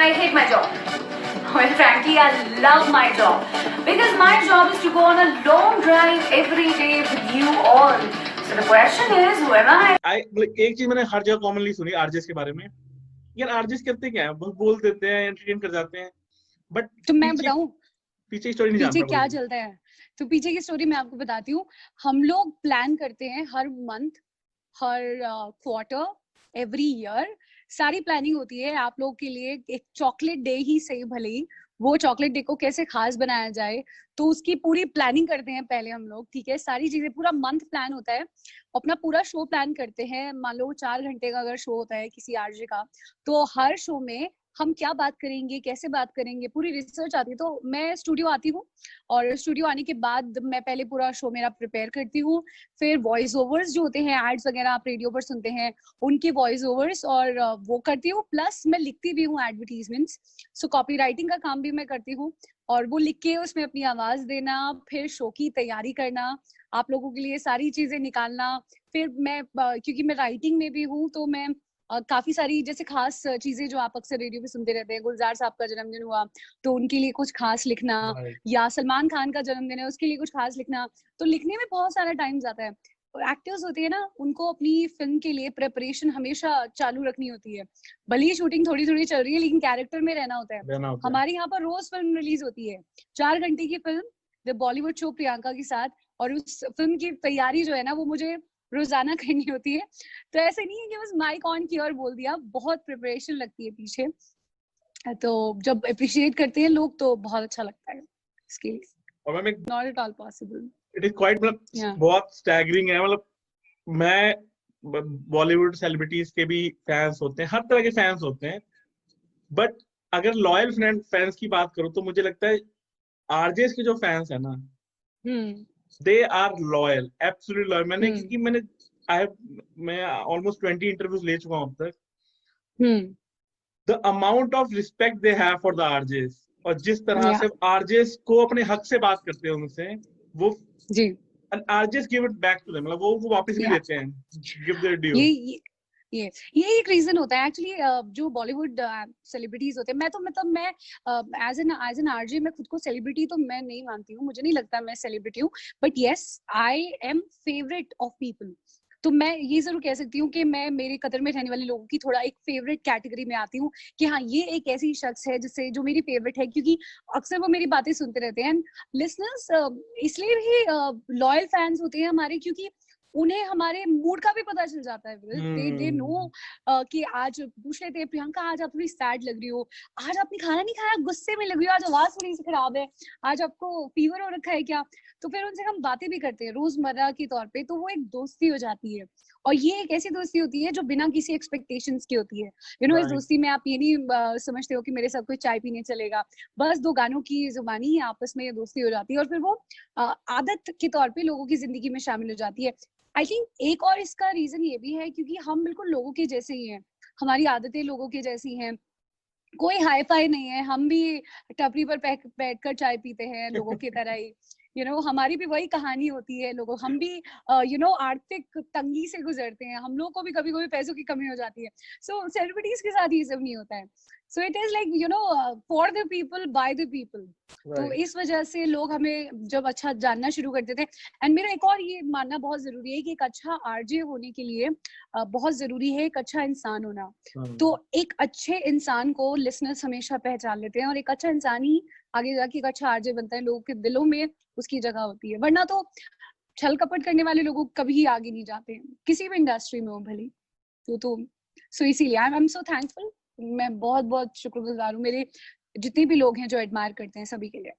I hate my job. Well, frankly, I love my job because my job is to go on a long drive every day with you all. So the question is, who am I? एक चीज मैंने हर जगह commonly सुनी RJs के बारे में, यार RJs करते क्या है, बस बोल देते हैं, एंटरटेन कर जाते हैं, बट तो मैं बताऊं पीछे स्टोरी नहीं पीछे जानता क्या चलता है। तो पीछे की स्टोरी मैं आपको बताती हूँ। हम लोग प्लान करते हैं हर मंथ, हर क्वार्टर, एवरी ईयर सारी प्लानिंग होती है आप लोग के लिए। एक चॉकलेट डे ही सही भले ही, वो चॉकलेट डे को कैसे खास बनाया जाए, तो उसकी पूरी प्लानिंग करते हैं पहले हम लोग। ठीक है, सारी चीजें पूरा मंथ प्लान होता है, अपना पूरा शो प्लान करते हैं। मान लो 4 घंटे का अगर शो होता है किसी आरजे का, तो हर शो में हम क्या बात करेंगे, कैसे बात करेंगे, पूरी रिसर्च आती है। तो मैं स्टूडियो आती हूँ और स्टूडियो आने के बाद मैं पहले पूरा शो मेरा प्रिपेयर करती हूँ। फिर वॉइस ओवर्स जो होते हैं, एड्स वगैरह आप रेडियो पर सुनते हैं, उनके वॉइस ओवर्स और वो करती हूँ। प्लस मैं लिखती भी हूँ एडवर्टीजमेंट्स, सो कॉपी राइटिंग का काम भी मैं करती हूँ। और वो लिख के उसमें अपनी आवाज देना, फिर शो की तैयारी करना, आप लोगों के लिए सारी चीजें निकालना। फिर मैं क्योंकि मैं राइटिंग में भी हूँ, तो मैं काफी सारी जैसे खास चीजें जो आप अक्सर रेडियो पे सुनते रहते हैं, गुलजार साहब का जन्मदिन हुआ तो उनके लिए कुछ खास लिखना, या सलमान खान का जन्मदिन है उसके लिए कुछ खास लिखना। तो लिखने में बहुत सारा टाइम जाता है। एक्टर्स होते हैं ना, उनको अपनी फिल्म के लिए प्रिपरेशन हमेशा चालू रखनी होती है। भले ही शूटिंग थोड़ी थोड़ी चल रही है, लेकिन कैरेक्टर में रहना होता है। हमारे यहाँ पर रोज फिल्म रिलीज होती है, 4 घंटे की film, the Bollywood show Priyanka के साथ। और उस फिल्म की तैयारी जो है ना, वो मुझे रोजाना करनी होती है। तो ऐसे नहीं है कि बस माइक ऑन किया और बोल दिया, बहुत प्रिपरेशन लगती है पीछे। तो जब अप्रिशिएट करते हैं लोग तो बहुत अच्छा लगता है इसके लिए। और मैं not at all possible, it is quite, मतलब बहुत स्टैगरिंग है। मतलब मैं बॉलीवुड सेलिब्रिटीज के भी फैंस होते हैं, हर तरह के फैंस होते हैं, बट अगर लॉयल फैंस की बात करूं तो मुझे लगता है आरजेस के जो फैंस है ना, they are loyal, absolutely loyal. मैंने क्योंकि मैं ऑलमोस्ट 20 इंटरव्यूज ले चुका हूं अब तक। The amount of respect they have for the RJs, और जिस तरह से आरजेस को अपने हक से बात करते हैं उनसे, वो जी आरजेस give it back to them, मतलब वो वापस भी देते हैं, गिव देयर ड्यू। ये एक रीजन होता है एक्चुअली। जो बॉलीवुड सेलिब्रिटीज होते हैं, मैं तो मतलब मैं एज एन आरजे मैं खुद को सेलिब्रिटी तो मैं नहीं मानती हूँ, मुझे नहीं लगता मैं सेलिब्रिटी हूँ, but yes I am favourite of people. तो मैं ये जरूर कह सकती हूँ कि मैं मेरे कतर में रहने वाले लोगों की थोड़ा एक फेवरेट कैटेगरी में आती हूँ, कि हाँ ये एक ऐसी शख्स है जिससे जो मेरी फेवरेट है, क्योंकि अक्सर वो मेरी बातें सुनते रहते हैं। लिसनर्स इसलिए भी लॉयल फैंस होते हैं हमारे, क्योंकि उन्हें हमारे मूड का भी पता चल जाता है। दे नो कि आज पूछ लेते हैं, प्रियंका आज आप थोड़ी सैड लग रही हो, आज आपने खाना नहीं खाया, गुस्से में लग रही हो, आज आवाज थोड़ी सी खराब है, आज आपको फीवर हो रखा है क्या। तो फिर उनसे हम बातें भी करते हैं रोजमर्रा के तौर पे, तो वो एक दोस्ती हो जाती है। और ये एक ऐसी दोस्ती होती है जो बिना किसी एक्सपेक्टेशंस की होती है। इस दोस्ती में आप ये नहीं समझते हो कि मेरे साथ कोई चाय पीने चलेगा, बस 2 गानों की जुबानी ही आपस में ये दोस्ती हो जाती है, और फिर वो आदत के तौर पे लोगों की जिंदगी में शामिल हो जाती है। आई थिंक एक और इसका रीजन ये भी है क्योंकि हम बिल्कुल लोगों के जैसे ही हैं, हमारी आदतें लोगों के जैसी हैं, कोई हाई फाई नहीं है, हम भी टपरी पर बैठ कर चाय पीते हैं लोगों की तरह ही। हमारी भी वही कहानी होती है लोगों, हम भी आर्थिक तंगी से गुजरते हैं, हम लोग को भी कभी कभी पैसों की कमी हो जाती है। सो सेलिब्रिटीज के साथ ये सब नहीं होता है। So it is like for the people by the people. तो इस वजह से लोग हमें जब अच्छा जानना शुरू करते थे। एंड मेरा एक और ये मानना बहुत जरूरी है कि एक अच्छा आरजे होने के लिए बहुत जरूरी है एक अच्छा इंसान होना। तो एक अच्छे इंसान को लिसनर्स हमेशा पहचान लेते हैं, और एक अच्छा इंसान ही आगे जाके एक अच्छा आरजे बनता है, लोगों के दिलों में उसकी जगह होती है। वरना तो छल कपट करने वाले लोग कभी आगे नहीं जाते हैं, किसी भी इंडस्ट्री में हो भले। तो सो इसीलिए आई एम सो थैंकफुल, मैं बहुत बहुत शुक्रगुजार हूँ मेरे जितने भी लोग हैं जो एडमायर करते हैं, सभी के लिए।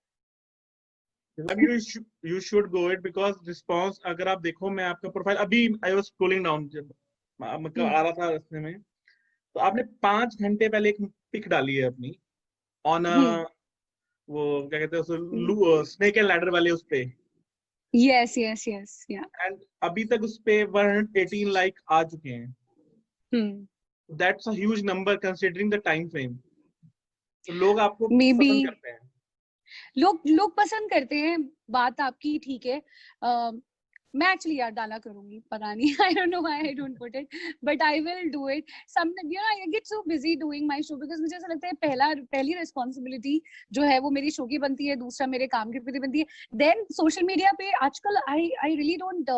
You should go it because response, अगर आप देखो, मैं आपका प्रोफाइल अभी I was scrolling down, जब मतलब आ रहा था रास्ते में, तो आपने 5 घंटे पहले एक पिक डाली है अपनी ऑन वो क्या कहते हैं उसे, स्नेक एंड लैडर वाले उस पे। यस यस यस या एंड अभी तक उस पे 118 लाइक आ चुके हैं। That's a huge number considering the time frame. तो लोग आपको पसंद करते हैं, लोग पसंद करते हैं, बात आपकी ठीक है। मैं एक्चुअली यार डाला करूंगी, पता नहीं, I don't know why I don't put it, but I will do it some, you know I get so busy doing my show, because मुझे ऐसा लगता है पहली रिस्पांसिबिलिटी जो है वो मेरी शो की बनती है, दूसरा मेरे काम के प्रति बनती है, देन सोशल मीडिया पे आजकल आई रियली डोंट,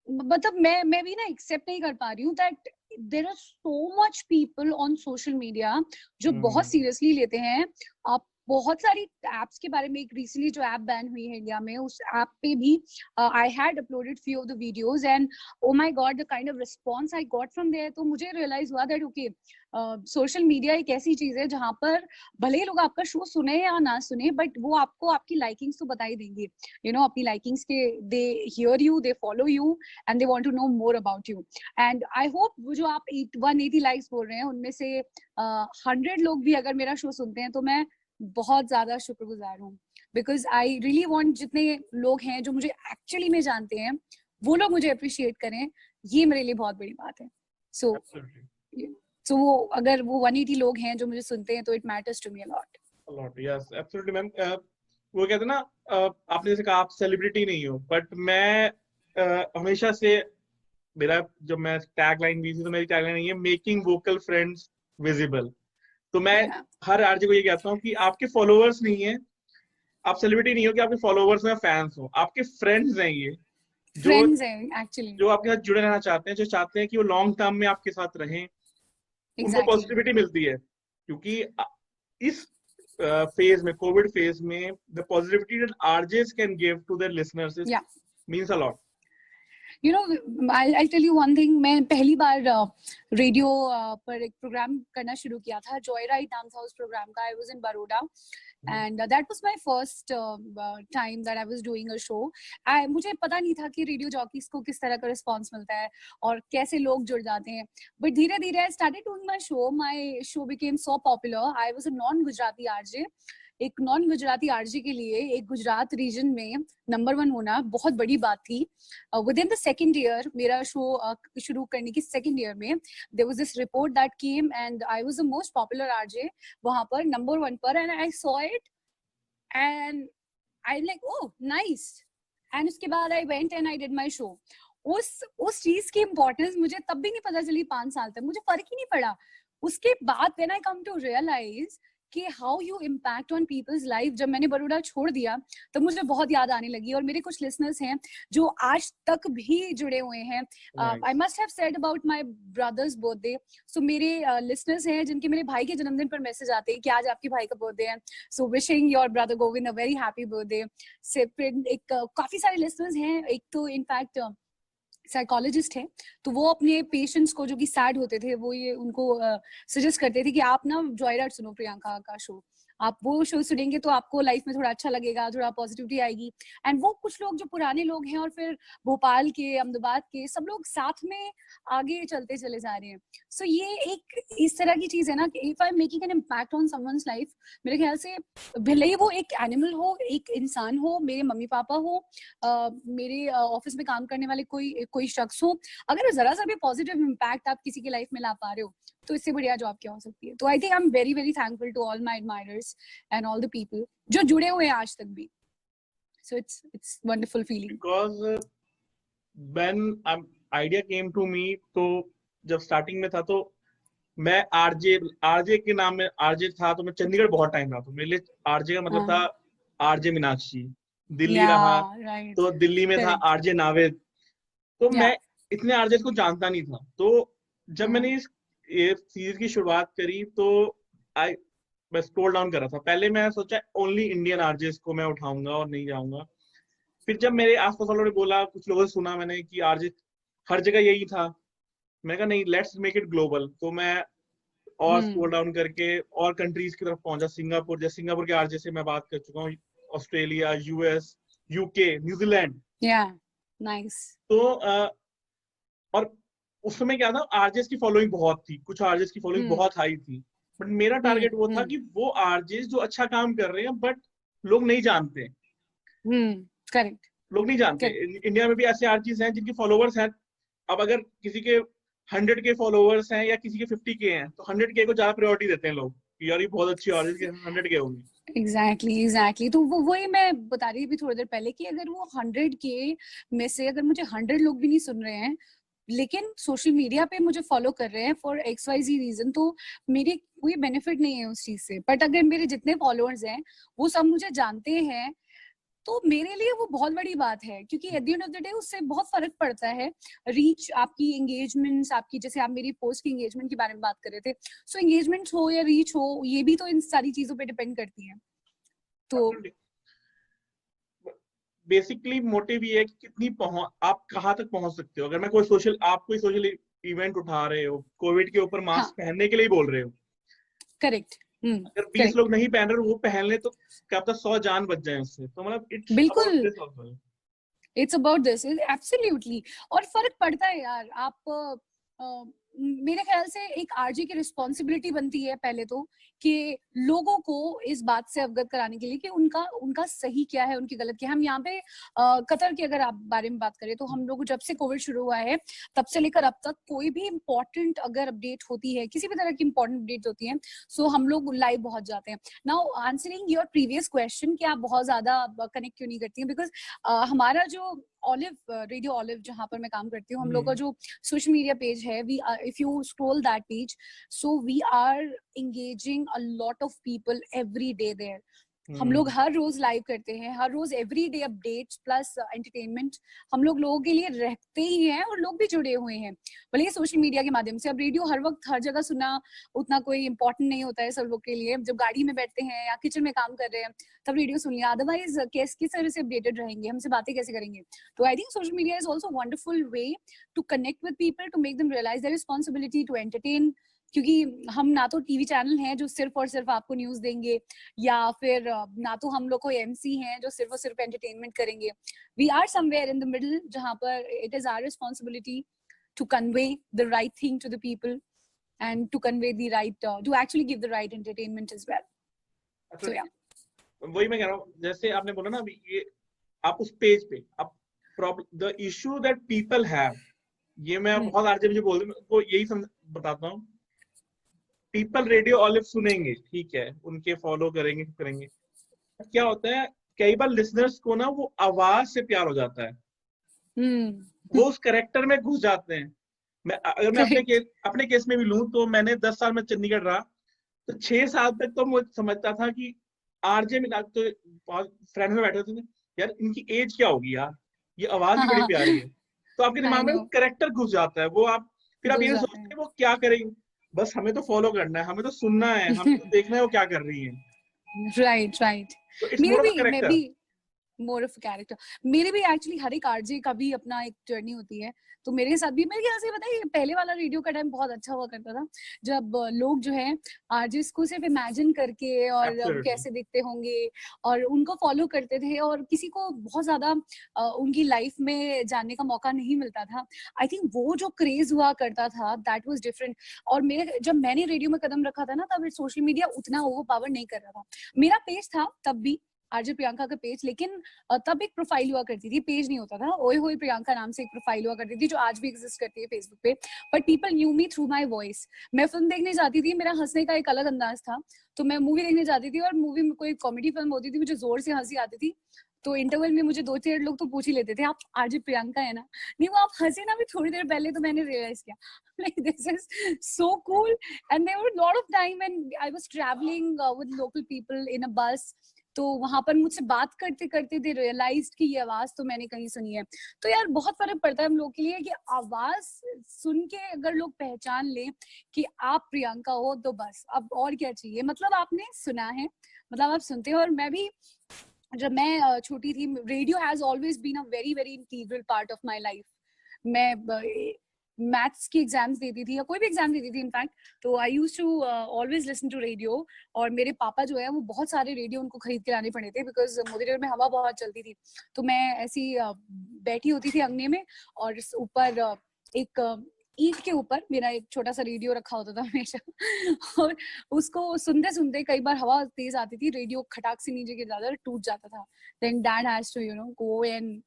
मतलब मैं भी ना एक्सेप्ट नहीं कर पा रही हूँ that there are so much people on social media जो बहुत सीरियसली लेते हैं। आप बहुत सारी एप्स के बारे में, एक रिसेंटली जो ऐप बैन हुई है इंडिया में, उस ऐप पे भी I had uploaded few of the videos and oh my god the kind of response I got from there. तो मुझे रियलाइज हुआ दैट ओके, सोशल मीडिया एक ऐसी चीज है जहां पर भले ही लोग आपका शो सुने या ना सुने, बट वो आपको आपकी लाइकिंग्स तो बता ही देंगे, यू नो, अपनी लाइकिंग्स के, they hear you, they follow you and they want to know more about you. And I hope वो जो आप 180 लाइक्स बोल रहे हैं उनमें से 100 लोग भी अगर मेरा शो सुनते हैं तो मैं बहुत ज्यादा शुक्रगुजार हूँ, बिकॉज आई रियली वांट जितने लोग हैं जो मुझे एक्चुअली में जानते हैं वो लोग मुझे अप्रिशिएट करें, ये मेरे लिए बहुत बड़ी बात है। सो वो अगर वो 180 लोग हैं जो मुझे सुनते हैं तो it matters to me a lot. Yes absolutely ma'am. वो कहते हैं ना, आपने जैसे कहा आप सेलिब्रिटी नहीं हो, बट मैं हमेशा से, मेरा जब मैं टैगलाइन दी थी तो मेरी टैगलाइन यही है, मेकिंग वोकल फ्रेंड्स विजिबल। तो मैं हर आरजे को ये कहता हूँ कि आपके फॉलोअर्स नहीं है, आप सेलिब्रिटी नहीं हो कि आपके फॉलोअर्स में फैंस हो, आपके फ्रेंड्स हैं ये, फ्रेंड्स हैं एक्चुअली, जो आपके साथ जुड़े रहना चाहते हैं, जो चाहते हैं कि वो लॉन्ग टर्म में आपके साथ रहें, उनको पॉजिटिविटी मिलती है। क्योंकि इस फेज में, कोविड फेज में, the positivity that RJs can give to their listeners means a lot. You know, I'll tell you one thing, मैं पहली बार रेडियो पर एक प्रोग्राम करना शुरू किया था, जॉय राइड नाम था उस प्रोग्राम का। I was in Baroda and that was my first time that I was doing a show. मुझे पता नहीं था कि रेडियो जॉकीज को किस तरह का रिस्पांस मिलता है और कैसे लोग जुड़ जाते हैं, बट धीरे धीरे I started doing my show. My show became so popular. I was a non-Gujarati RJ. एक नॉन गुजराती आरजे के लिए एक गुजरात रीजन में नंबर 1 होना बहुत बड़ी बात थी। With in the second year, मेरा शो शुरू करने की सेकेंड ईयर में, there was this report that came and I was the most popular RJ वहां पर, नंबर 1 पर, and I saw it and I like oh nice, and उसके बाद I went and I did my show. उस चीज की importance मुझे तब भी नहीं पता चली, 5 साल तक मुझे फर्क ही नहीं पड़ा। उसके बाद when I come to realize कि how you impact on peoples life, जब मैंने बड़ौदा छोड़ दिया तो मुझे बहुत याद आने लगी। और मेरे कुछ लिसनर्स हैं जो आज तक भी जुड़े हुए हैं। I must have said about my brother's birthday, so मेरे लिसनर्स हैं जिनके मेरे भाई के जन्मदिन पर मैसेज आते हैं कि आज आपके भाई का बर्थडे है, so wishing your brother Govind a very happy birthday. से एक काफी सारे लिसनर्स हैं, एक तो इनफैक्ट साइकोलॉजिस्ट है, तो वो अपने पेशेंट्स को जो कि सैड होते थे, वो ये उनको सजेस्ट करते थे कि आप ना जॉयराइड सुनो, प्रियंका का शो, आप वो शो सुनेंगे तो आपको लाइफ में थोड़ा अच्छा लगेगा, थोड़ा पॉजिटिविटी आएगी। एंड वो कुछ लोग जो पुराने लोग हैं और फिर भोपाल के, अहमदाबाद के, सब लोग साथ में आगे चलते चले जा रहे हैं। सो ये एक इस तरह की चीज है ना कि if I am making an impact on someone's life, मेरे ख्याल से भले ही वो एक एनिमल हो, एक इंसान हो, मेरे मम्मी पापा हो, मेरे ऑफिस में काम करने वाले कोई शख्स हो, अगर जरा सा भी पॉजिटिव इम्पैक्ट आप किसी की लाइफ में ला पा रहे हो तो इससे बढ़िया जॉब क्या हो सकती है। तो I think I am very very thankful to all my admirers and all the people जो जुड़े हुए हैं आज तक भी। So it's wonderful feeling. Because when idea came to me, तो जब स्टार्टिंग में था तो मैं आरजे के नाम में आरजे था, तो मैं चंडीगढ़ बहुत टाइम रहा, तो मेरे लिए आरजे का मतलब था आरजे मीनाक्षी। दिल्ली रहा तो दिल्ली में था आरजे नावेद। तो मैं इतने आरजे को जानता नहीं था। तो जब मैंने इस सीरीज की शुरुआत करी तो मैं स्क्रॉल डाउन कर रहा था। पहले मैं सोचा ओनली इंडियन आरजेस को मैं उठाऊंगा और नहीं जाऊंगा। फिर जब मेरे आसपास वालों ने बोला, कुछ लोगों से सुना मैंने कि आरजे हर जगह यही था, मैं कहा नहीं, लेट्स मेक इट ग्लोबल। तो मैं और स्क्रॉल डाउन करके और कंट्रीज की तरफ पहुंचा। सिंगापुर, जैसे सिंगापुर के आरजे से मैं बात कर चुका हूँ, Australia, US, UK, New Zealand. Nice. तो और उस समय क्या था, आरजेस की फॉलोइंग बहुत थी, कुछ आरजेस की फॉलोइंग बहुत हाई थी, बट मेरा टारगेट वो था कि वो आरजेस जो अच्छा काम कर रहे हैं बट लोग नहीं जानते। करेक्ट, लोग नहीं जानते। इंडिया में भी ऐसे आरजेस हैं जिनके फॉलोवर्स हैं। अब अगर किसी के 100 के फॉलोवर्स हैं या किसी के 50 के हैं, तो 100 के को ज्यादा प्रायोरिटी देते हैं लोग यार ये बहुत अच्छी ऑडियंस के 100K होगी। एग्जैक्टली तो वही मैं बता रही थी थोड़ी देर पहले कि अगर वो 100K में से अगर मुझे 100 लोग भी नहीं सुन रहे हैं लेकिन सोशल मीडिया पे मुझे फॉलो कर रहे हैं फॉर XYZ रीजन, तो मेरी कोई बेनिफिट नहीं है उस चीज से। बट अगर मेरे जितने फॉलोअर्स हैं वो सब मुझे जानते हैं तो मेरे लिए वो बहुत बड़ी बात है, क्योंकि eight the end of the day उससे बहुत फर्क पड़ता है। रीच, आपकी एंगेजमेंट्स, आपकी, जैसे आप मेरी पोस्ट की एंगेजमेंट के बारे में बात कर रहे थे, सो एंगेजमेंट्स हो या रीच हो, ये भी तो इन सारी चीजों पे डिपेंड करती है। तो बेसिकली मोटिव ये है कि कितनी आप कहाँ तक पहुंच सकते हो। अगर मैं आप कोई सोशल इवेंट उठा रहे हो, कोविड के ऊपर मास्क पहनने के लिए बोल रहे हो, करेक्ट, अगर 20 लोग नहीं पहन रहे वो पहन ले तो क्या पता 100 जान बच जाए उससे। तो मतलब बिल्कुल, इट्स अबाउट दिस, एब्सोल्युटली। और फर्क पड़ता है यार। आप मेरे ख्याल से एक आरजे की रिस्पॉन्सिबिलिटी बनती है पहले तो कि लोगों को इस बात से अवगत कराने के लिए कि उनका सही क्या है, उनकी गलत क्या है। हम यहाँ पे कतर की अगर आप बारे में बात करें तो हम लोग जब से कोविड शुरू हुआ है तब से लेकर अब तक कोई भी इम्पोर्टेंट अगर अपडेट होती है, किसी भी तरह की इम्पोर्टेंट अपडेट होती है, सो हम लोग लाइव बहुत जाते हैं। Now answering your previous question कि आप बहुत ज्यादा कनेक्ट क्यों नहीं करती हैं, बिकॉज हमारा जो रेडियो ऑलिव जहाँ पर मैं काम करती हूँ, हम लोग का जो सोशल मीडिया पेज है, we if you scroll that page, so we are engaging a lot of people every day there. हम लोग हर रोज लाइव करते हैं, हर रोज every day updates plus entertainment हम लोगों के लिए रखते ही हैं, और लोग भी जुड़े हुए हैं भले सोशल मीडिया के माध्यम से। अब रेडियो हर वक्त हर जगह सुनना उतना कोई इंपॉर्टेंट नहीं होता है सब लोग के लिए। जब गाड़ी में बैठते हैं या किचन में काम कर रहे हैं तब रेडियो सुन लिया, अदरवाइज किस तरह से अपडेटेड रहेंगे, हमसे बातें कैसे करेंगे। तो I think social media is also wonderful way to connect with people, to make them realise their responsibility to entertain. क्योंकि हम ना तो टीवी चैनल हैं जो सिर्फ और सिर्फ आपको न्यूज देंगे, या फिर ना तो हम लोग कोई MC हैं जो सिर्फ और सिर्फ एंटरटेनमेंट करेंगे। We are somewhere in the middle, जहाँ पर it is our responsibility to convey the right thing to the people and to convey the right, to actually give the right entertainment as well. So yeah वही मैं कह रहा हूँ, जैसे आपने बोला ना अभी, ये आप उस पेज पे आप the issue that people have, ये मैं बहुत आरजे मुझे बोल रहे उनको यही बताता हूँ। पीपल रेडियो ऑलिव सुनेंगे, ठीक है, उनके फॉलो करेंगे, क्या होता है कई बार लिसनर्स को ना वो आवाज से प्यार हो जाता है, वो उस कैरेक्टर में घुस जाते हैं। अगर मैं अपने केस में भी लूं तो मैंने 10 साल में चंडीगढ़ रहा, तो 6 साल तक तो मुझे समझता था कि आरजे में तो फ्रेंड में बैठे थे यार, इनकी एज क्या होगी यार, ये आवाज भी बड़ी प्यारी है। तो आपके दिमाग में वो कैरेक्टर घुस जाता है, वो आप फिर आप ये सोचते हैं वो क्या करेंगे, बस हमें तो फॉलो करना है, हमें तो सुनना है, हमें तो देखना है वो क्या कर रही है। राइट। मैं भी मोर ऑफ कैरेक्टर। मेरे भी एक्चुअली हर एक आरजे का भी अपना एक जर्नी होती है, तो मेरे साथ भी, मेरे ख्याल से बताइए, पहले वाला रेडियो का टाइम बहुत अच्छा हुआ करता था, जब लोग जो है आरजेस को सिर्फ इमेजिन करके और कैसे दिखते होंगे और उनको फॉलो करते थे, और किसी को बहुत ज्यादा उनकी लाइफ में जानने का मौका नहीं मिलता था। आई थिंक वो जो क्रेज हुआ करता था दैट वाज डिफरेंट। और जब मैंने रेडियो में कदम रखा था ना, तब सोशल मीडिया उतना ओवर पावर नहीं कर रहा था। मेरा पेज था तब भी, आरजे प्रियंका का पेज, लेकिन तब एक प्रोफाइल हुआ करती थी, पेज नहीं होता था। ओए होए प्रियंका नाम से एक प्रोफाइल हुआ करती थी जो आज भी एग्जिस्ट करती है फेसबुक पे। But people new me through my voice. मैं फिल्म देखने जाती थी, मेरा हंसने का एक अलग अंदाज था, तो मैं मूवी देखने जाती थी और मूवी में कोई कॉमेडी फिल्म होती थी, मुझे जोर से हंसी आती थी, तो इंटरवल में मुझे 2-3 लोग तो पूछ ही लेते थे, आप आरजे प्रियंका है ना? नहीं, वो आप हंसे ना भी थोड़ी देर पहले, तो मैंने रियलाइज किया like this is so cool. And there were a lot of time when I was traveling with local people in a bus, तो वहां पर मुझसे बात करते करते दे रियलाइज कि ये आवाज तो मैंने कहीं सुनी है। तो यार बहुत फर्क पड़ता है हम लोग के लिए कि आवाज सुन के अगर लोग पहचान ले कि आप प्रियंका हो, तो बस अब और क्या चाहिए। मतलब आपने सुना है, मतलब आप सुनते हो। और मैं भी जब मैं छोटी थी, radio has always been a very very integral part of my life. मैं मैथ्स की एग्जाम्स देती थी या कोई भी एग्जाम देती थी इनफैक्ट, तो I used to always listen to radio. और मेरे पापा जो है वो बहुत सारे रेडियो उनको खरीद के लाने पड़े थे, बिकॉज मोदी में हवा बहुत चलती थी। तो मैं ऐसी बैठी होती थी अंगने में, और ऊपर एक ईंट के ऊपर मेरा एक छोटा सा रेडियो रखा होता था हमेशा और उसको सुनते सुनते कई बार हवा तेज आती थी, रेडियो खटाक से नीचे गिर जाता था, टूट जाता था। Then dad has to go and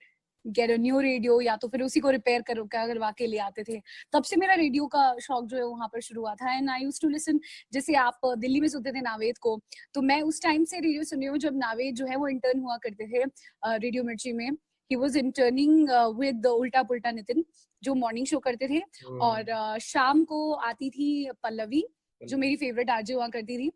get a new radio, या तो फिर उसी को रिपेयर करवा के ले आते थे। तब से मेरा रेडियो का शौक जो है वहां पर शुरू हुआ था। And I used to listen, जैसे आप दिल्ली में सुनते थे नावेद को, तो मैं उस टाइम से रेडियो सुन रही हूँ जब नावेद जो है वो इंटर्न हुआ करते थे रेडियो मिर्ची में। ही वॉज इंटर्निंग विद उल्टा पुल्टा नितिन, जो मॉर्निंग शो करते थे। और शाम को आती थी पल्लवी, जो मेरी फेवरेट आरजे हुआ करती थी।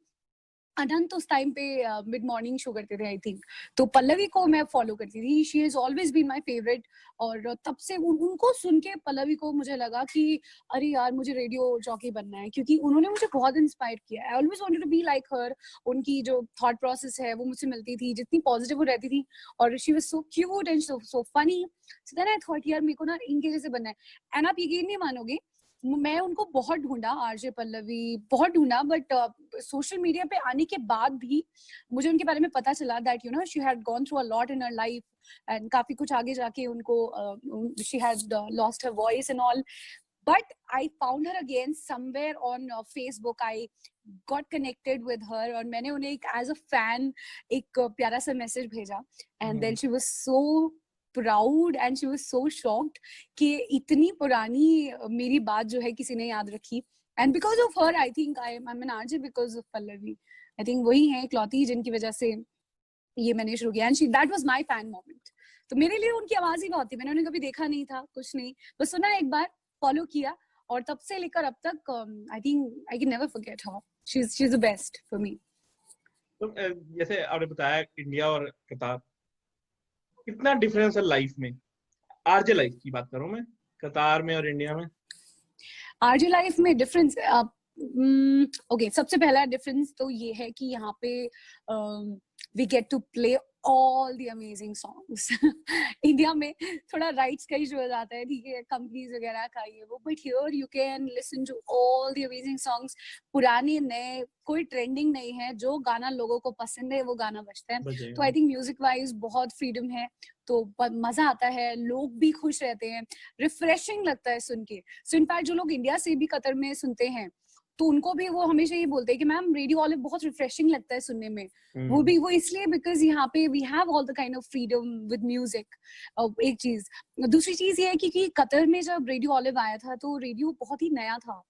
अनंत उस टाइम पे मिड मॉर्निंग शो करते थे आई थिंक, तो पल्लवी को मैं फॉलो करती थी। She has always been my favourite. और तब से उनको सुन के पल्लवी को मुझे लगा कि अरे यार मुझे रेडियो जॉकी बनना है, क्योंकि उन्होंने मुझे बहुत इंस्पायर किया। I always wanted to be like her. उनकी जो थॉट प्रोसेस है वो मुझसे मिलती थी, जितनी पॉजिटिव वो रहती थी, और she was so cute and so funny. So then I thought यार मेरे को ना इनके जैसे बनना है। एंड आप यकीन नहीं मानोगे, मैं उनको बहुत ढूंढा, आरजे पल्लवी बहुत ढूंढा, बट सोशल मीडिया पे आने के बाद भी मुझे उनके बारे में पता चला that you know she had gone through a lot in her life, and काफी कुछ आगे जाके उनको she had lost her voice and all. But I found her again somewhere on Facebook. I got connected with her, और मैंने उन्हें एक as a fan एक प्यारा सा मैसेज भेजा। And then she was so proud and she was so shocked कि इतनी पुरानी मेरी बात जो है किसी ने याद रखी। And because of her I think I M an RJ because of Pallavi. I think वही है इकलौती जिनकी वजह से ये मैंने शुरू किया। And that was my fan moment. तो मेरे लिए उनकी आवाज ही बहुत थी। मैंने उन्हें कभी देखा नहीं था, कुछ नहीं, बस सुना एक बार, फॉलो किया, और तब से लेकर अब तक आई think I can never forget her. She is the best for me. तो जैसे आपने बताया इंडिया और कतार, कितना डिफरेंस है लाइफ में? आरजे लाइफ की बात कर रहा हूं मैं, कतार में और इंडिया में। आरजे लाइफ में डिफरेंस, ओके, सबसे पहला डिफरेंस तो ये है कि यहाँ पे we get to play all the amazing songs. India में थोड़ा राइट्स का इशू हो जाता है, ठीक है, कंपनीज वगैरह का ये वो, but here you can listen to all the amazing songs. पुराने नए कोई ट्रेंडिंग नहीं है, जो गाना लोगों को पसंद है वो गाना बजता है। तो आई थिंक म्यूजिक वाइज बहुत फ्रीडम है, तो मजा आता है, लोग भी खुश रहते हैं, रिफ्रेशिंग लगता है सुन के। सो इनफैक्ट जो लोग इंडिया से भी कतर में सुनते हैं, तो उनको भी वो हमेशा ये बोलते हैं कि मैम रेडियो वाले बहुत रिफ्रेशिंग लगता है सुनने में। वो इसलिए बिकॉज यहाँ पे we have all the kind of freedom with music. एक चीज, दूसरी चीज ये है कि कतर में जब रेडियो ऑलिव आया था तो रेडियो बहुत ही नया था,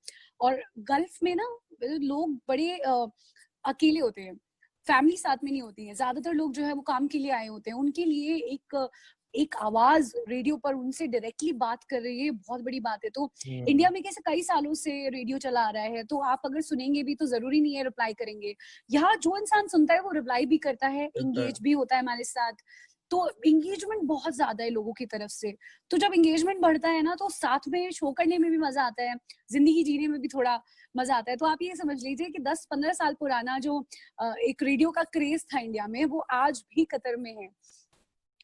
और गल्फ में ना लोग बड़े अकेले होते हैं, फैमिली साथ में नहीं होती है, ज्यादातर लोग जो है वो काम के लिए आए होते हैं। उनके लिए एक आवाज रेडियो पर उनसे डायरेक्टली बात कर रही है, बहुत बड़ी बात है। तो इंडिया में कैसे कई सालों से रेडियो चला आ रहा है, तो आप अगर सुनेंगे भी तो जरूरी नहीं है रिप्लाई करेंगे। यहाँ जो इंसान सुनता है वो रिप्लाई भी करता है, इंगेज भी होता है हमारे साथ। तो एंगेजमेंट बहुत ज्यादा है लोगों की तरफ से। तो जब एंगेजमेंट बढ़ता है ना, तो साथ में शो करने में भी मजा आता है, जिंदगी जीने में भी थोड़ा मजा आता है। तो आप ये समझ लीजिए कि 10-15 साल पुराना जो एक रेडियो का क्रेज था इंडिया में, वो आज भी कतर में है।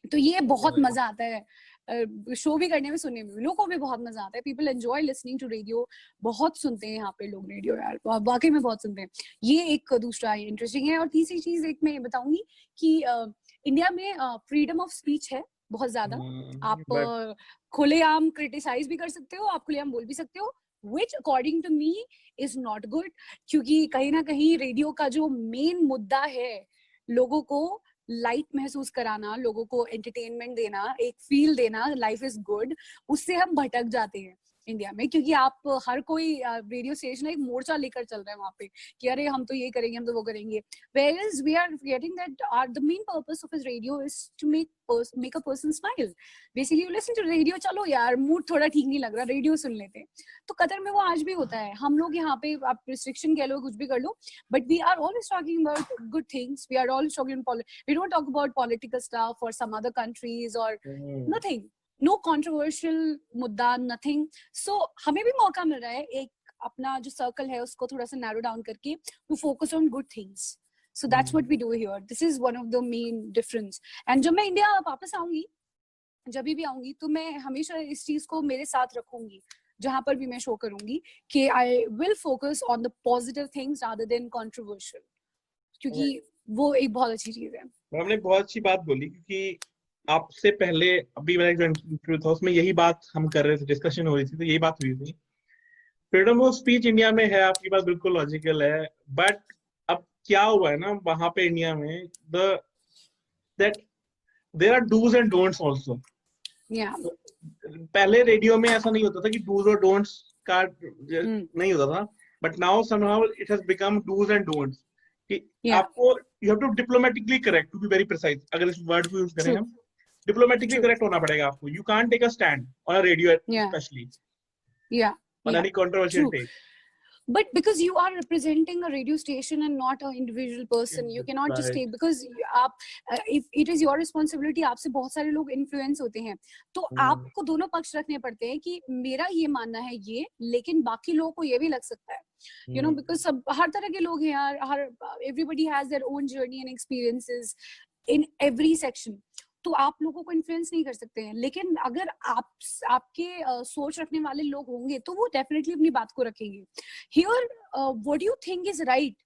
तो ये बहुत मजा आता है शो भी करने में, सुनने में, लोगों को भी बहुत मजा आता है। People enjoy listening to radio, बहुत सुनते हैं यहाँ पे लोग रेडियो यार, वाकई में बहुत सुनते हैं। ये एक दूसरा इंटरेस्टिंग है। और तीसरी चीज एक मैं बताऊंगी कि इंडिया में फ्रीडम ऑफ स्पीच है बहुत ज्यादा। आप खुलेआम क्रिटिसाइज भी कर सकते हो, आप खुलेआम बोल भी सकते हो, which according to me is not good, क्योंकि कहीं ना कहीं रेडियो का जो मेन मुद्दा है लोगों को लाइट महसूस कराना, लोगों को एंटरटेनमेंट देना, एक फील देना, लाइफ इज गुड, उससे हम भटक जाते हैं इंडिया में। क्योंकि आप हर कोई रेडियो स्टेशन एक मोर्चा लेकर चल रहा है वहां पे कि अरे हम तो ये करेंगे, हम तो वो करेंगे। Whereas we are forgetting that the main purpose of his radio is to make a person smile. Basically you listen to radio, चलो यार मूड थोड़ा ठीक नहीं लग रहा, रेडियो सुन लेते हैं। तो कतर में वो आज भी होता है। हम लोग यहाँ पे, आप रिस्ट्रिक्शन कह लो, कुछ भी कर लो, but we are always talking about good things. We are always talking we don't talk about political stuff or some other countries or nothing. No controversial मुद्दा, nothing. So हमें भी मौका मिल रहा है एक अपना जो सर्कल है उसको थोड़ा सा नैरो डाउन करके to focus on good things. So that's what we do here. This is one of the main difference. And जब मैं इंडिया वापस आऊंगी, जब भी आऊंगी, तो मैं हमेशा इस चीज को मेरे साथ रखूंगी जहां पर भी मैं शो करूंगी कि I will focus on the positive things rather than controversial. क्योंकि वो एक बहुत अच्छी चीज है। हमने बहुत अच्छी बात बोली, क्योंकि आपसे पहले अभी मेरा जो इंटरव्यू था उसमें यही बात हम कर रहे थे, डिस्कशन हो रही थी, तो यही बात हुई थी। फ्रीडम ऑफ स्पीच इंडिया में है, आपकी बात बिल्कुल लॉजिकल है, बट अब क्या हुआ है ना वहां पे इंडिया में, that there are dos and don'ts also. Yeah. पहले रेडियो में ऐसा नहीं होता था कि डूज और डोंट्स का नहीं होता था, but now somehow it has become dos and don'ts कि Yeah. आपको you have to diplomatically correct, to be very precise, अगर इस वर्ड को यूज करें True. हम, डिप्लोमेटिकली True. करेक्ट होना पड़ेगा आपको. You can't take a stand on a radio Yeah. Specially Yeah. on Yeah. any controversial True. take. But because you are representing a radio station and not an individual person, you cannot just Right. take, because आप if it is your responsibility, आपसे बहुत सारे लोग influence होते हैं, तो आपको दोनों पक्ष रखने पड़ते हैं कि मेरा ये मानना है ये, लेकिन बाकी लोगों को ये भी लग सकता है, you know, because सब हर तरह के लोग हैं यार, हर everybody has their own journey and experiences in every section. तो आप लोगों को इन्फ्लुएंस नहीं कर सकते हैं, लेकिन अगर आपके सोच रखने वाले लोग होंगे तो वो डेफिनेटली अपनी बात को रखेंगे. Here what do you think is right,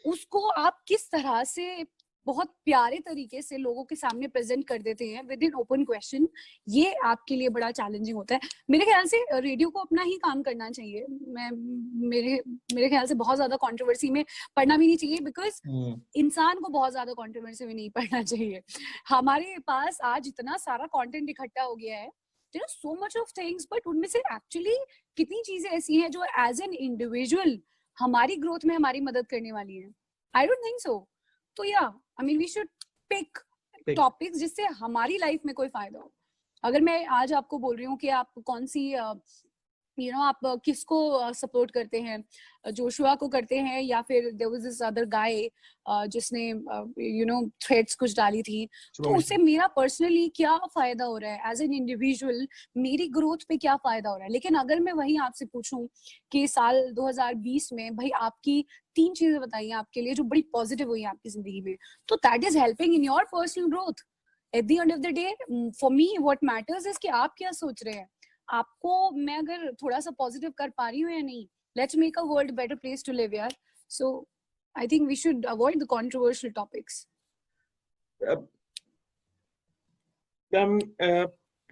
उसको आप किस तरह से बहुत प्यारे तरीके से लोगों के सामने प्रेजेंट कर देते हैं विद इन ओपन क्वेश्चन, ये आपके लिए बड़ा चैलेंजिंग होता है. मेरे ख्याल से रेडियो को अपना ही काम करना चाहिए. मेरे ख्याल से बहुत ज्यादा कंट्रोवर्सी में पढ़ना भी नहीं चाहिए, बिकॉज इंसान को बहुत ज्यादा कंट्रोवर्सी में नहीं पढ़ना चाहिए. हमारे पास आज इतना सारा कंटेंट इकट्ठा हो गया है, there are so much of things, but उनमें से एक्चुअली कितनी चीजें ऐसी हैं जो एज एन इंडिविजुअल हमारी ग्रोथ में हमारी मदद करने वाली है. I don't think so. तो या I mean we should pick topics जिससे हमारी लाइफ में कोई फायदा हो. अगर मैं आज आपको बोल रही हूँ कि आप कौन सी आप किसको सपोर्ट करते हैं, जोशुआ को करते हैं या फिर there was this other guy जिसने थ्रेड्स कुछ डाली थी, तो उससे मेरा पर्सनली क्या फायदा हो रहा है, एज एन इंडिविजुअल मेरी ग्रोथ पे क्या फायदा हो रहा है. लेकिन अगर मैं वही आपसे पूछूं कि साल 2020 में भाई आपकी 3 चीजें बताइए आपके लिए जो बड़ी पॉजिटिव हुई आपकी जिंदगी में, तो that is helping in your personal growth. Eight the end of the day for me what matters is कि आप क्या सोच रहे हैं. आपको मैं अगर थोड़ा सा पॉजिटिव कर पा रही हूँ या नहीं, let's make a world better place to live यार. So I think we should avoid the controversial topics.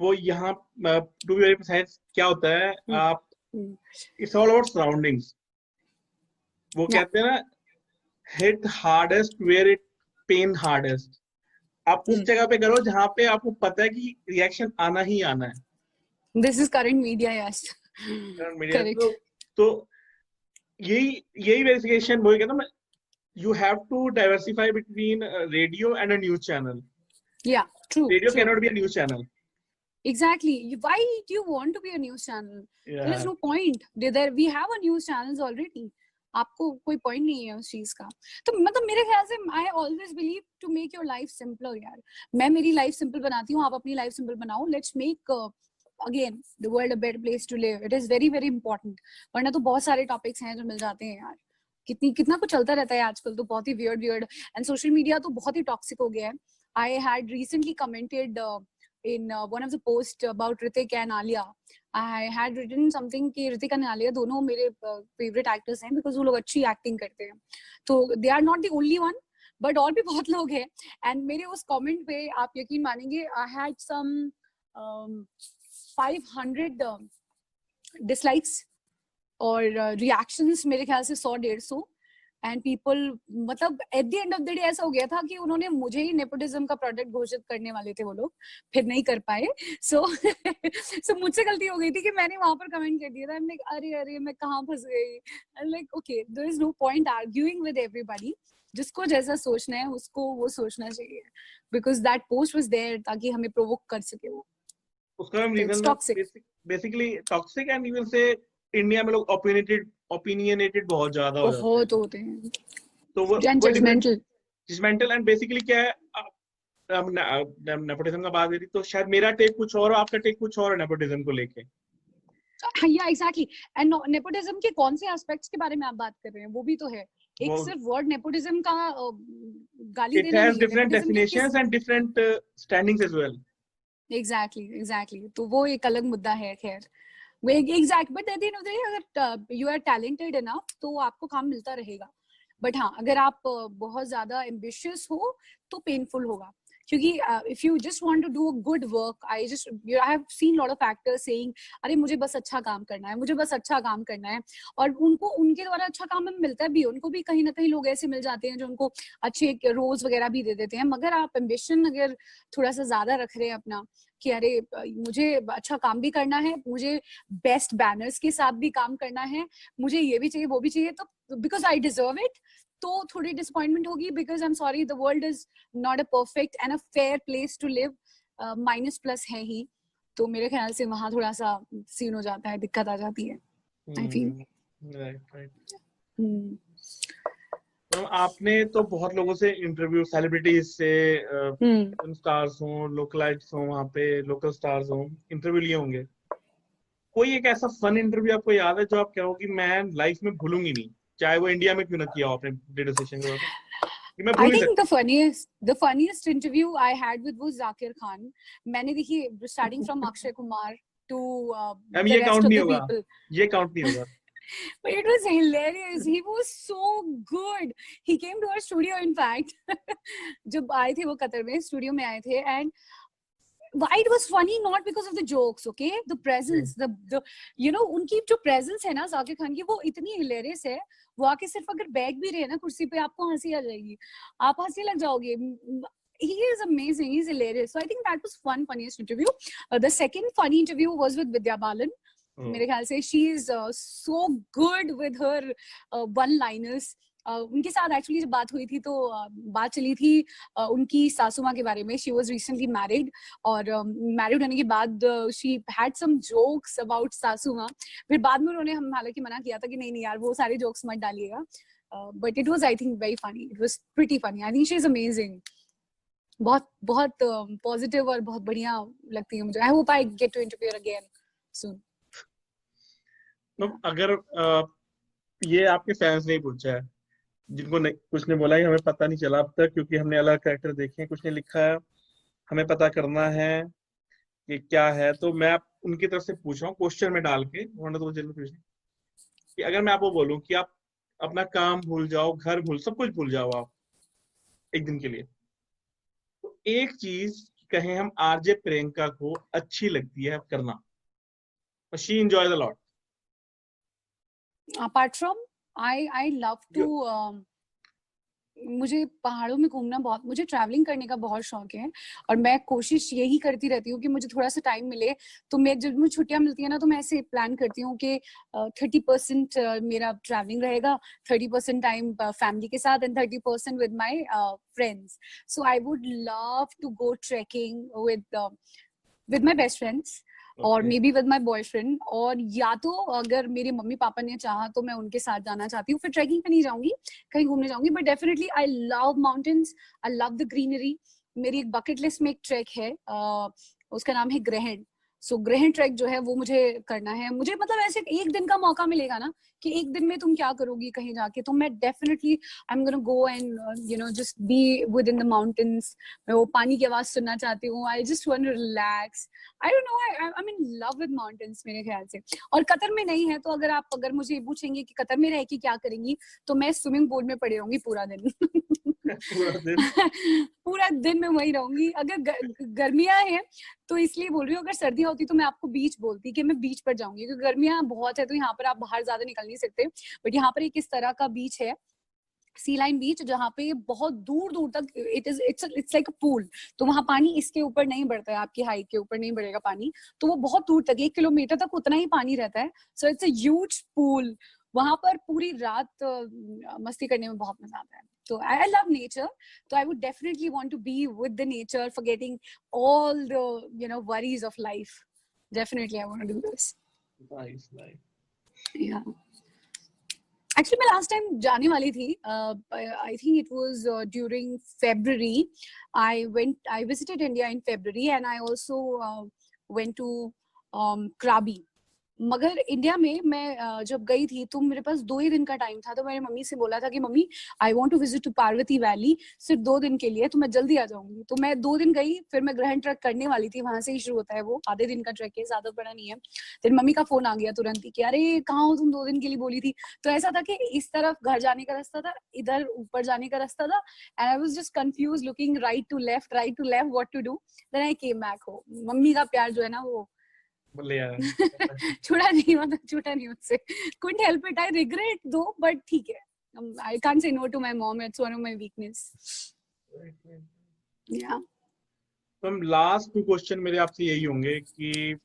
वो यहाँ टू बी वेरी प्रिसाइज क्या होता है, आप इट्स ऑल अबाउट सराउंडिंग्स. वो कहते हैं ना, hit hardest where it pain hardest. आप उस जगह पे करो जहाँ पे आपको पता है कि रिएक्शन आना ही आना है. This is current media, yes. Correct. तो यही वेरिफिकेशन वो कहता है, you have to diversify between radio and a news channel. Yeah, true. Radio cannot be a news channel. Exactly. Why do you want to be a news channel? Yeah. There is no point. We have a news channels already. आपको कोई point नहीं है उस चीज का. तो मतलब मेरे ख्याल से I always believe to make your life simpler यार. मैं मेरी लाइफ सिंपल बनाती हूँ, आप अपनी लाइफ सिंपल बनाओ. Let's make again the world a better place to live. It is very very important. वरना तो बहुत सारे टॉपिक्स हैं जो मिल जाते हैं यार. कितना कुछ चलता रहता है आजकल, तो बहुत ही weird and social media तो बहुत ही toxic हो गया है. I had recently commented in one of the posts about Hrithik and Alia. I had written something कि ऋतिक और आलिया दोनों मेरे favorite actors हैं because वो लोग अच्छी acting करते हैं. तो they are not the only one, but और भी बहुत लोग हैं. And मेरे उस comment पे आप यकीन मानेंगे, I had some 500 dislikes और reactions मेरे ख्याल से 100-150. एंड पीपल मतलब eight the end of the day ऐसा हो गया था कि उन्होंने मुझे ही नेपोटिज्म का प्रोडक्ट घोषित करने वाले थे वो लोग, फिर नहीं कर पाए. सो मुझसे गलती हो गई थी कि मैंने वहां पर कमेंट कर दिया था. अरे मैं कहाँ फंस गई. Like okay, there is no point arguing with everybody. जिसको जैसा सोचना है उसको वो सोचना चाहिए, because that post was there ताकि हमें प्रोवोक कर सके वो. उसका reason basically toxic and you will say India में लोग ओपिनियनेटेड बहुत ज्यादा हो जाते हैं. तो वो जजमेंटल एंड बेसिकली क्या है, नेपोटिज्म का बात करी तो शायद मेरा टेक कुछ और, आपका टेक कुछ और है नेपोटिज्म को लेके. या एग्जैक्टली. एंड नेपोटिज्म के कौन से एस्पेक्ट्स के बारे में आप बात कर रहे हैं, वो भी तो है. एक सिर्फ वर्ड नेपोटिज्म का गाली देना नहीं है, different definitions and different standings as well. Exactly. तो वो एक अलग मुद्दा है. खैर exact, but at the end of the day अगर यू आर टैलेंटेड इनफ तो आपको काम मिलता रहेगा. बट हाँ, अगर आप बहुत ज्यादा एम्बिशियस हो तो पेनफुल होगा, क्योंकि if you just want to do a good work, I have seen lot of actors saying अरे मुझे बस अच्छा काम करना है, मुझे बस अच्छा काम करना है, और उनको उनके द्वारा अच्छा काम में मिलता भी, उनको भी कहीं ना कहीं लोग ऐसे मिल जाते हैं जो उनको अच्छे रोल्स वगैरह भी दे देते हैं। मगर आप एम्बिशन अगर थोड़ा सा ज्यादा रख रहे हैं अपना कि अरे मुझे अच्छा काम भी करना है, मुझे बेस्ट बैनर्स के साथ भी काम करना है, मुझे ये भी चाहिए वो भी चाहिए, तो बिकॉज आई डिजर्व इट, तो थोड़ी डिसअपॉइंटमेंट होगी। Because I am sorry, the world is not a perfect and a fair place to live, minus plus है ही, तो मेरे ख्याल से वहां थोड़ा सा सीन हो जाता है, दिक्कत आ जाती है, आई फील। राइट। तो आपने तो बहुत लोगों से इंटरव्यू, सेलिब्रिटीज से, स्टार्स हों, लोकलाइट्स हों, वहाँ पे लोकल स्टार्स हों, इंटरव्यू लिए होंगे। कोई एक ऐसा फन इंटरव्यू आपको याद है जो आप कहोगे मैं लाइफ में भूलूंगी नहीं, चाहे वो इंडिया में क्यों ना किया हो आपने रेडियो स्टेशन के बाद? I think the funniest interview I had with was Zakir Khan. मैंने देखी starting from Akshay Kumar to the rest of the people. ये काउंट नहीं होगा। But it was hilarious. He was so good. He came to our studio, in fact. जब आए थे वो Qatar में, स्टूडियो में आए थे, and why it was funny not because of the jokes, okay, the presence, the you know, उनकी जो presence है ना जाकिर खान की, वो इतनी hilarious है। वो आके सिर्फ अगर बैठ भी रहे ना कुर्सी पे, आपको हंसी आ जाएगी, आप हंसने लग जाओगे। He is amazing, he's hilarious. So I think that was funniest interview. The second funny interview was with Vidya Balan. मेरे ख्याल से she is so good with her one-liners. उनके साथ एक्चुअली जब बात हुई थी तो बात चली थी उनकी सासू माँ के बारे में। शी वॉज रिसेंटली मैरिड, और मैरिड होने के बाद she had some jokes about सासू माँ। फिर बाद में उन्होंने हम हालांकि मना किया था कि नहीं यार वो सारे जोक्स मत डालिएगा, but it was I think very funny, it was pretty funny. I think she is amazing, बहुत बहुत पॉजिटिव और बहुत बढ़िया लगती है मुझे। I hope I get to interview again soon. तो अगर ये आपके फैंस नहीं पूछा है, जिनको कुछ ने बोला कि हमें पता नहीं चला अब तक क्योंकि हमने अलग कैरेक्टर देखे हैं, कुछ ने लिखा है हमें पता करना है कि क्या है, तो मैं उनकी तरफ से पूछ रहा हूँ क्वेश्चन में डाल के, उन्होंने तो जरूर पूछा कि अगर मैं आपको बोलूं कि आप अपना काम भूल जाओ, घर भूल, सब कुछ भूल जाओ आप एक दिन के लिए, तो एक चीज कहें हम आरजे प्रियंका को अच्छी लगती है करना, she enjoys a lot. Apart from, I love to मुझे पहाड़ों में घूमना बहुत, मुझे ट्रैवलिंग करने का बहुत शौक है, और मैं कोशिश यही करती रहती हूँ कि मुझे थोड़ा सा टाइम मिले। तो मैं जब मुझे छुट्टियां मिलती है ना, तो मैं ऐसे प्लान करती हूँ कि 30% मेरा ट्रैवलिंग रहेगा, 30% टाइम फैमिली के साथ, and 30% with my friends. So I would love to go trekking with my best friends, और maybe with my boyfriend, और या तो अगर मेरे मम्मी पापा ने चाहा तो मैं उनके साथ जाना चाहती हूँ। फिर ट्रैकिंग पे नहीं जाऊंगी, कहीं घूमने जाऊंगी, but definitely I love mountains, I love the greenery. मेरी एक बकेट लिस्ट में एक ट्रैक है, उसका नाम है ग्रहण। सो ग्रहण ट्रैक जो है वो मुझे करना है। मुझे मतलब ऐसे एक दिन का मौका मिलेगा ना कि एक दिन में तुम क्या करोगी कहीं जाके, तो मैं definitely I am gonna go and you know just be with in the mountains. मैं वो पानी की आवाज सुनना चाहती हूँ। I just want to relax. I don't know, I am in love with mountains मेरे ख्याल से। और कतर में नहीं है तो अगर मुझे पूछेंगे कि कतर में रह के क्या करेंगी, तो मैं स्विमिंग पूल में पड़ी रहूंगी पूरा दिन। पूरा दिन मैं वही रहूंगी। अगर गर्मियां हैं तो इसलिए बोल रही हूँ, अगर सर्दियां होती तो मैं आपको बीच बोलती कि मैं बीच पर जाऊंगी, क्योंकि गर्मियां बहुत है तो यहाँ पर आप बाहर ज्यादा निकल नहीं सकते। बट यहाँ पर एक इस तरह का बीच है, सी लाइन बीच, जहाँ पे बहुत दूर दूर तक इट्स लाइक अ पूल। तो वहां पानी इसके ऊपर नहीं बढ़ता है, आपकी हाइट के ऊपर नहीं बढ़ेगा पानी, तो वो बहुत दूर तक 1 किलोमीटर तक उतना ही पानी रहता है। So it's a huge pool. वहां पर पूरी रात मस्ती करने में बहुत मजा आता है। तो आई लव नेचर, तो I would definitely want to be with the nature, forgetting all the worries of life. Definitely I want to do this. Nice. Yeah. Actually, मैं last time जाने वाली थी. I think it was during February. I visited India in February, and I also went to Krabi. मगर India में मैं जब गई थी तो मेरे पास 2 ही दिन का टाइम था, तो मैंने मम्मी से बोला था कि मम्मी I want to visit to Parvati valley सिर्फ 2 दिन के लिए, तो मैं जल्दी आ जाऊंगी। तो मैं 2 दिन गई, फिर मैं ग्रहण ट्रैक करने वाली थी, वहां से ही शुरू होता है वो, आधे दिन का ट्रैक है, ज्यादा बड़ा नहीं है। फिर मम्मी का फोन आ गया तुरंत ही कि अरे कहाँ हो तुम, 2 दिन के लिए बोली थी। तो ऐसा था कि इस तरफ घर जाने का रास्ता था, इधर ऊपर जाने का रास्ता था, and I was just confuse looking right to left what to do. Then I came back home. मम्मी का प्यार जो है ना वो बोले यार छूटा नहीं मुझसे। couldn't help it, I regret though, but ठीक है, I can't say no to my mom, it's one of my weakness. Yeah. तो हम लास्ट 2 क्वेश्चन मेरे आपसे यही होंगे कि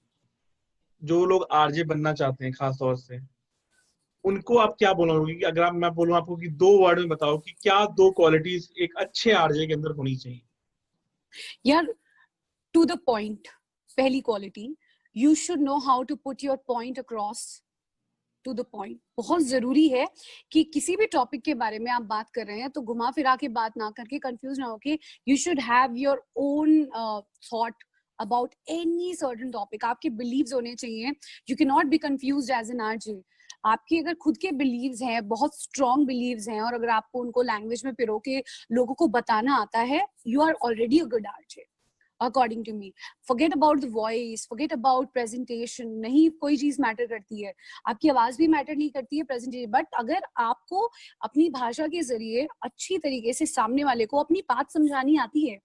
जो लोग आरजे बनना चाहते हैं खास तौर से, उनको आप क्या बोलोगे? कि अगर मैं बोलूं आपको कि 2 वर्ड में बताओ कि क्या 2 क्वालिटीज एक अच्छे आरजे के अंदर होनी चाहिए? यार, to the point, पहली quality, you should know how to put your point across to the point. बहुत जरूरी है कि किसी भी टॉपिक के बारे में आप बात कर रहे हैं तो घुमा फिरा के बात ना करके, कंफ्यूज ना होके, you should have your own thought about any certain topic. आपके beliefs होने चाहिए, you cannot be confused as an RJ. आपके अगर खुद के बिलीव्स हैं, बहुत स्ट्रॉन्ग बिलीव्स हैं, और अगर आपको उनको लैंग्वेज में पिरो के लोगों को बताना आता है, you are already a good RJ according to me. Forget about the voice, forget about presentation. नहीं, कोई चीज मैटर करती है, आपकी आवाज भी मैटर नहीं करती है, प्रेजेंटेशन। बट अगर आपको अपनी भाषा के जरिए अच्छी तरीके से सामने वाले को अपनी बात समझानी आती है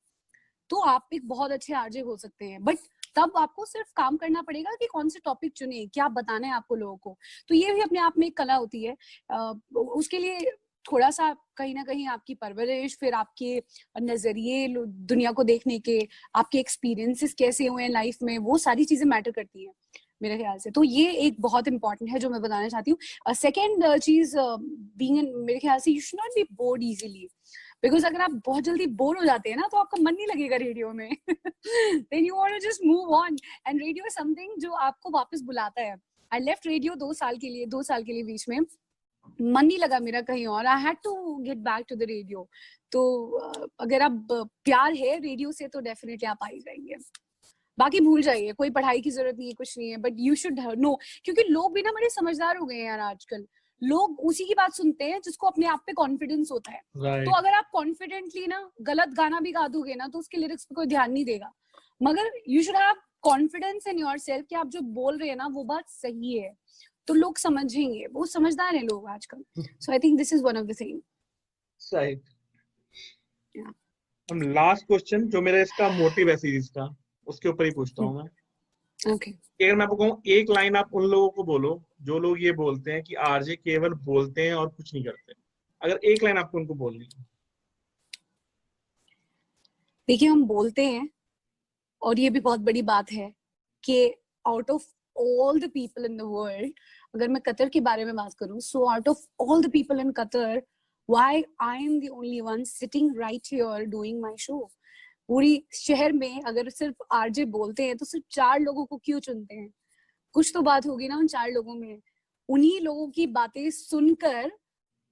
तो आप एक बहुत अच्छे आरजे हो सकते हैं। बट तब आपको सिर्फ काम करना पड़ेगा कि कौन से टॉपिक चुने, क्या बताना है आपको लोगों को। तो ये भी अपने आप में एक कला होती है। उसके लिए थोड़ा सा कहीं ना कहीं आपकी परवरिश, फिर आपके नजरिए दुनिया को देखने के, आपके एक्सपीरियंसेस कैसे हुए हैं लाइफ में, वो सारी चीजें मैटर करती हैं मेरे ख्याल से। तो ये एक बहुत इंपॉर्टेंट है जो मैं बताना चाहती हूँ। सेकेंड चीज, बीइंग, मेरे ख्याल से you should not be board easily, because अगर आप बहुत जल्दी बोर हो जाते हैं ना तो आपका मन नहीं लगेगा रेडियो में। Then you want to just move on, and radio is something जो आपको वापस बुलाता है। आई लेफ्ट रेडियो 2 साल के लिए बीच में, मन नहीं लगा मेरा कहीं और, I had to get back to the radio. तो अगर आप प्यार है रेडियो से तो डेफिनेटली आप आ ही जाएंगे। बाकी भूल जाइए, कोई पढ़ाई की जरूरत नहीं है, कुछ नहीं है, बट यू शुड नो, क्योंकि लोग भी ना बड़े समझदार हो गए हैं यार आजकल। लोग उसी की बात सुनते हैं जिसको अपने आप पे कॉन्फिडेंस होता है। तो अगर आप कॉन्फिडेंटली ना गलत गाना भी गा दोगे ना तो उसके लिरिक्स पे कोई ध्यान नहीं देगा, मगर you should have confidence in yourself कि आप जो बोल रहे हैं ना वो बात सही है, तो लोग समझेंगे। वो समझदार है लोग आजकल। So I think this is one of the thing. Right. हम लास्ट क्वेश्चन जो मेरा इसका मोटिव है सीरीज का, उसके ऊपर ही पूछता हूँ मैं। ओके। अगर मैं आपको कहूँ एक लाइन आप उन लोगों को बोलो जो लोग ये बोलते हैं कि आरजे केवल बोलते हैं और कुछ नहीं करते, अगर एक लाइन आपको उनको बोलनी है। देखिए, हम बोलते हैं, और ये भी बहुत बड़ी बात है कि out of all the people in the world, अगर मैं कतर के बारे में बात करूं, so out of all the people in Qatar, why I am the only one sitting right here doing my show. पूरी शहर में अगर सिर्फ आरजे बोलते हैं तो सिर्फ 4 लोगों को क्यों चुनते हैं? कुछ तो बात होगी ना उन 4 लोगों में। उन्हीं लोगों की बातें सुनकर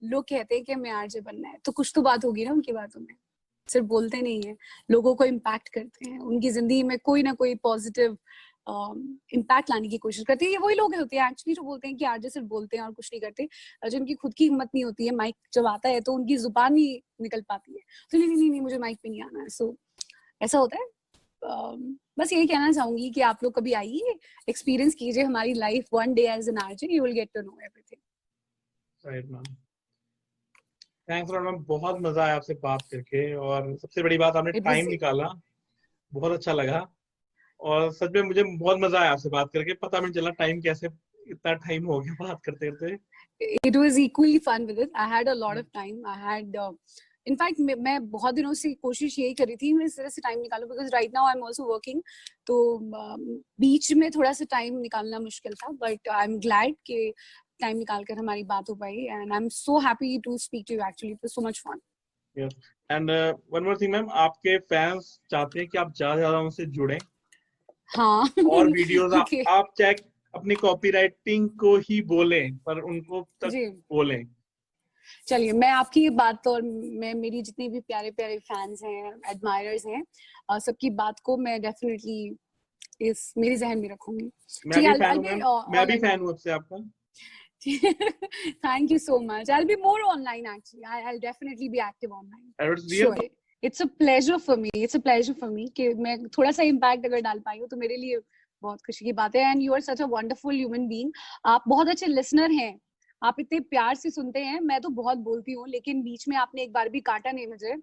लोग कहते हैं कि हमें आरजे बनना है, तो कुछ तो बात होगी ना उनकी बातों में। सिर्फ बोलते नहीं है, लोगों को इम्पैक्ट करते हैं, उनकी जिंदगी में कोई ना कोई पॉजिटिव इम्पैक्ट लाने की कोशिश करते हैं। ये वही लोग होते हैं एक्चुअली जो बोलते हैं कि आरजे सिर्फ बोलते हैं और कुछ नहीं करते, जिनकी खुद की हिम्मत नहीं होती है, माइक जब आता है तो उनकी जुबान नहीं निकल पाती है, तो नहीं मुझे माइक पे नहीं आना है। सो ऐसा होता है। बस यही कहना चाहूंगी कि आप लोग कभी आइए, एक्सपीरियंस कीजिए हमारी life one day as an RJ, you will get to know everything. Right ma'am, thanks lot ma'am, बहुत मजा आया आपसे बात करके, और सबसे बड़ी बात आपने टाइम निकाला, बहुत अच्छा लगा। और सच में मुझे बहुत मजा आया आपसे बात करके, पता नहीं चला टाइम कैसे इतना टाइम हो गया बात करते करते। It was equally fun with it. I had a lot of time. I had in fact मैं बहुत दिनों से कोशिश यही कर रही थी मैं इस तरह से टाइम निकालूं, because right now I'm also working, तो बीच में थोड़ा सा टाइम निकालना मुश्किल था, but I'm glad कि टाइम निकाल कर हमारी बात हो पाई, and I'm so happy to speak to you actually. It was so much fun. Yes. And one more thing ma'am, आपके फैंस चाहते हैं कि आप ज्यादा से ज्यादा उनसे जुड़ें। हाँ। और वीडियोस okay. आप चाहे अपनी कॉपीराइटिंग को ही बोलें पर उनको तक बोलें। चलिए, मैं आपकी बात तो, और मैं मेरी जितने भी प्यारे प्यारे फैंस हैं, एडमायरर्स हैं, सबकी बात को मैं डेफिनेटली इस मेरी जहन में रखूंगी। मैं भी I'll फैन be, हूँ, मैं भी online. फैन हूँ आपसे आपका। Thank you so much. I'll be more online actually. I'll definitely be active online. It's real. Sure. It's a pleasure for me. It's a pleasure for me कि मैं थोड़ा सा impact अगर डाल पाई हूँ तो मेरे लिए बहुत खुशी की बात है। And you are such a wonderful human being. आप बहुत अच्छे listener हैं। आप इतने प्यार से सुनते हैं। मैं तो बहुत बोलती हूँ, लेकिन बीच में आपने एक बार भी काटा नहीं मुझे।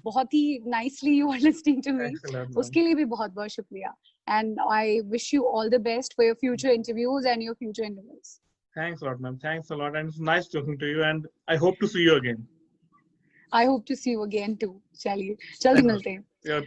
बहुत ही nicely you are listening to me. Excellent, उसके लिए भी बहुत बहुत शुक्रिया। And I wish you all the best for your future interviews and your future endeavors. Thanks a lot, ma'am. Thanks a lot, and it's nice talking to you. And I hope to see you again. I hope to see you again too. चलिए, जल्दी मिलते हैं। Yeah,